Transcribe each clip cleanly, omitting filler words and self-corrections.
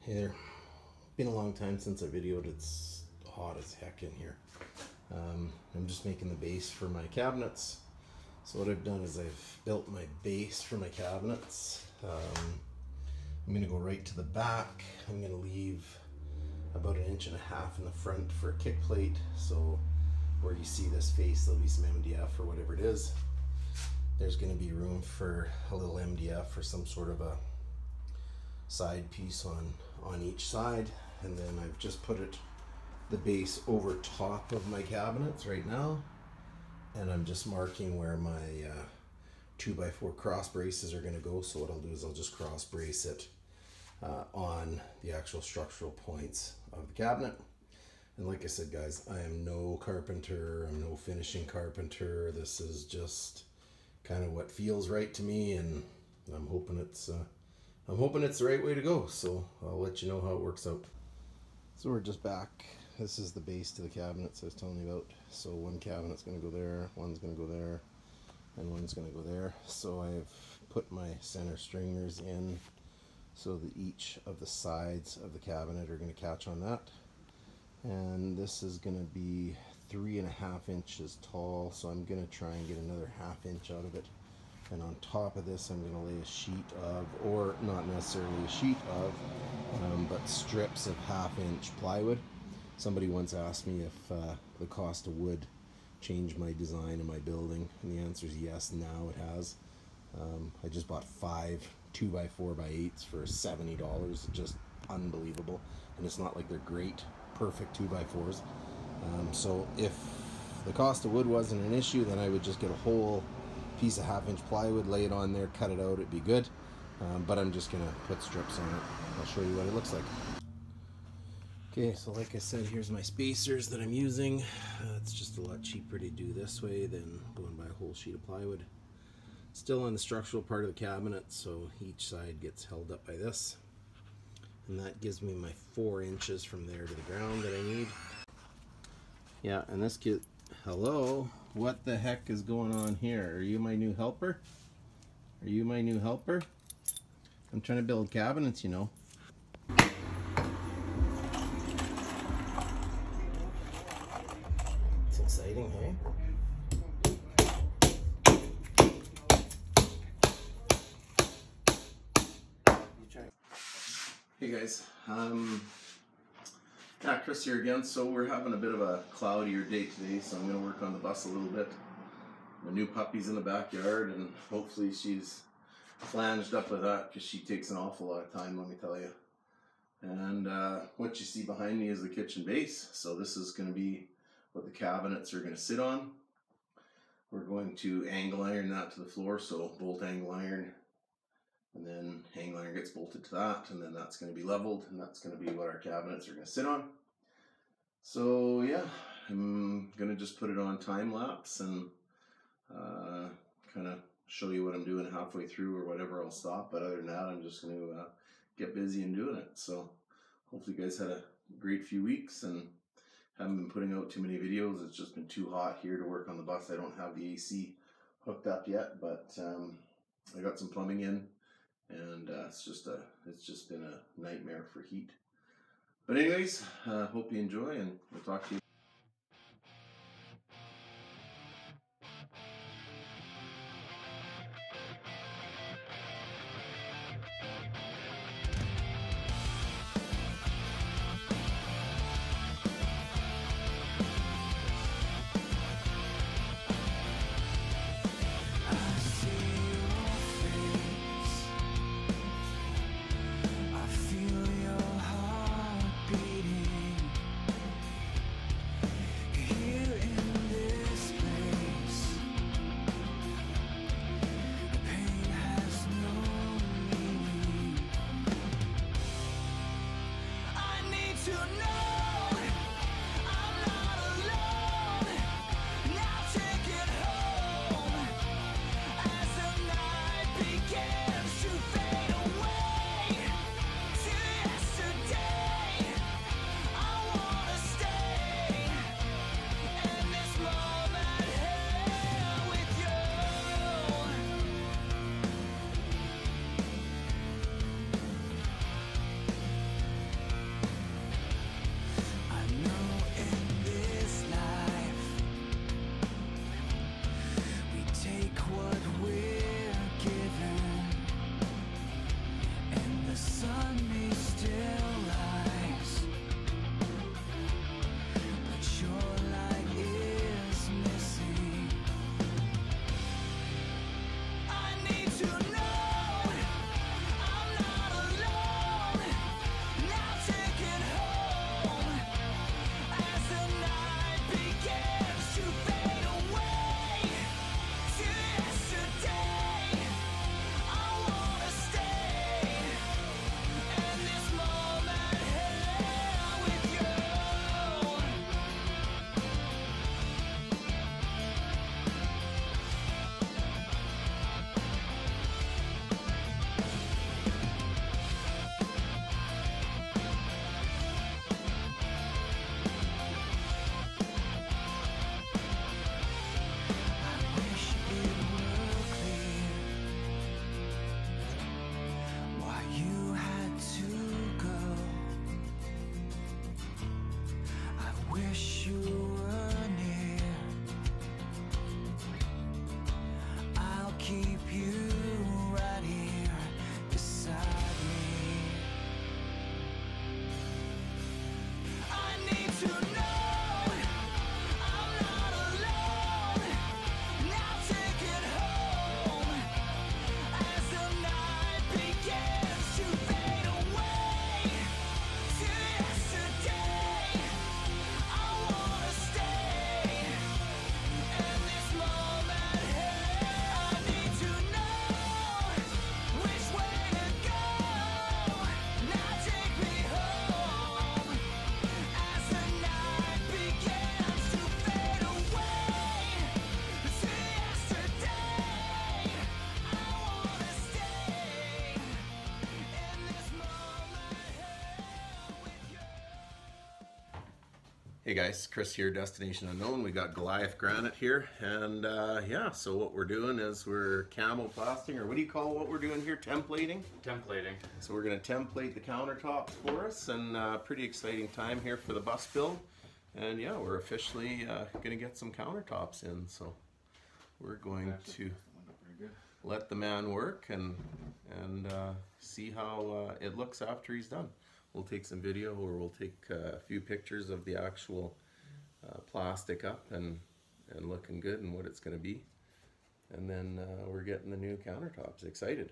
Hey there. Been a long time since I videoed. It's hot as heck in here. I'm just making the base for my cabinets. So what I've done is I've built my base for my cabinets. I'm going to go right to the back. I'm going to leave about 1.5 inches in the front for a kick plate. So where you see this face, there'll be some MDF or whatever it is. There's going to be room for a little MDF or some sort of a side piece on each side, and then I've just put the base over top of my cabinets right now, and I'm just marking where my 2x4 cross braces are going to go. So what I'll do is I'll just cross brace it on the actual structural points of the cabinet. And like I said, guys, I am no carpenter, I'm no finishing carpenter. This is just kind of what feels right to me, and I'm hoping it's the right way to go. So I'll let you know how it works out. So we're just back. This is the base to the cabinets I was telling you about. So one cabinet's going to go there, one's going to go there, and one's going to go there. So I've put my center stringers in so that each of the sides of the cabinet are going to catch on that. And this is going to be 3.5 inches tall, so I'm going to try and get another 1/2 inch out of it. And on top of this, I'm going to lay a sheet of, or not necessarily a sheet of, but strips of 1/2 inch plywood. Somebody once asked me if the cost of wood changed my design of my building, and the answer is yes. Now it has. I just bought 5 2x4x8s for $70. It's just unbelievable, and it's not like they're great, perfect 2x4s. So if the cost of wood wasn't an issue, then I would just get a whole piece of 1/2 inch plywood, lay it on there, cut it out, it'd be good. But I'm just gonna put strips on it. I'll show you what it looks like. Okay, so like I said, here's my spacers that I'm using. It's just a lot cheaper to do this way than going by a whole sheet of plywood. Still on the structural part of the cabinet, so each side gets held up by this. And that gives me my 4 inches from there to the ground that I need. Yeah, and this kid, hello, what the heck is going on here? Are you my new helper? Are you my new helper? I'm trying to build cabinets, you know. It's exciting, hey? Hey guys, Chris here again. So we're having a bit of a cloudier day today, so I'm going to work on the bus a little bit. My new puppy's in the backyard, and hopefully she's flanged up with that, because she takes an awful lot of time, let me tell you. And what you see behind me is the kitchen base. So this is going to be what the cabinets are going to sit on. We're going to angle iron that to the floor, so bolt angle iron, and then angle iron gets bolted to that, and then that's going to be leveled, and that's going to be what our cabinets are going to sit on. So yeah, I'm going to just put it on time lapse and kind of show you what I'm doing halfway through, or whatever, I'll stop. But other than that, I'm just going to get busy and doing it. So hopefully you guys had a great few weeks and haven't been putting out too many videos. It's just been too hot here to work on the bus. I don't have the AC hooked up yet, but I got some plumbing in, and it's just been a nightmare for heat. But anyways, hope you enjoy, and we'll talk to you. keep you right here beside me. I need to know I'm not alone. Now take it home as the night begins to fade away to yesterday. I wanna stay in this moment here. I need to know which way to go. Now take me home as the night begins to fade away to yesterday. I wanna stay in this moment here with you. Hey guys, Chris here, Destination Unknown. We got Goliath Granite here, and yeah, so what we're doing is we're camoplasting, or what do you call what we're doing here? Templating? Templating. So we're going to template the countertops for us, and pretty exciting time here for the bus build. And yeah, we're officially going to get some countertops in, so we're going to let the man work and see how it looks after he's done. We'll take some video, or we'll take a few pictures of the actual plastic up and looking good and what it's going to be. And then we're getting the new countertops. Excited.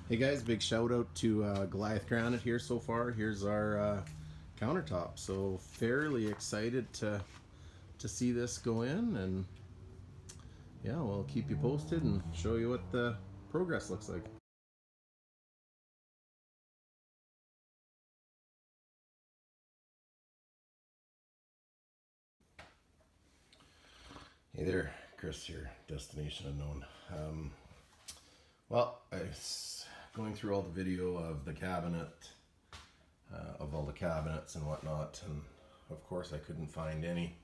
Hey guys, big shout out to Goliath Granite here so far. Here's our countertop. So fairly excited to see this go in, and yeah, we'll keep you posted and show you what the progress looks like. Hey there, Chris here, Destination Unknown. Well, I was going through all the video of the cabinet, of all the cabinets and whatnot, and of course I couldn't find any.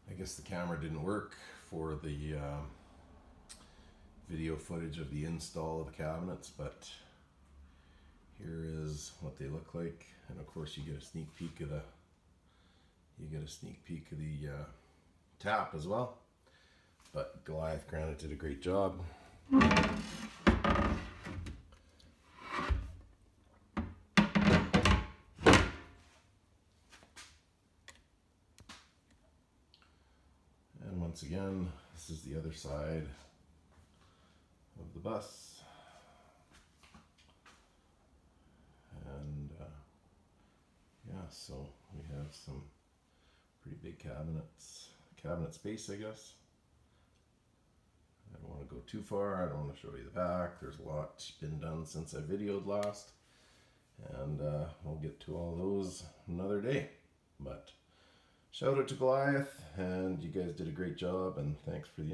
I guess the camera didn't work for the video footage of the install of the cabinets, but here is what they look like, and of course you get a sneak peek of the tap as well. But Goliath Granite did a great job. And once again, this is the other side of the bus. And yeah, so we have some pretty big cabinets, cabinet space, I guess. I don't want to go too far. I don't want to show you the back. There's a lot been done since I videoed last, and we'll get to all those another day. But shout out to Goliath, and you guys did a great job, and thanks for the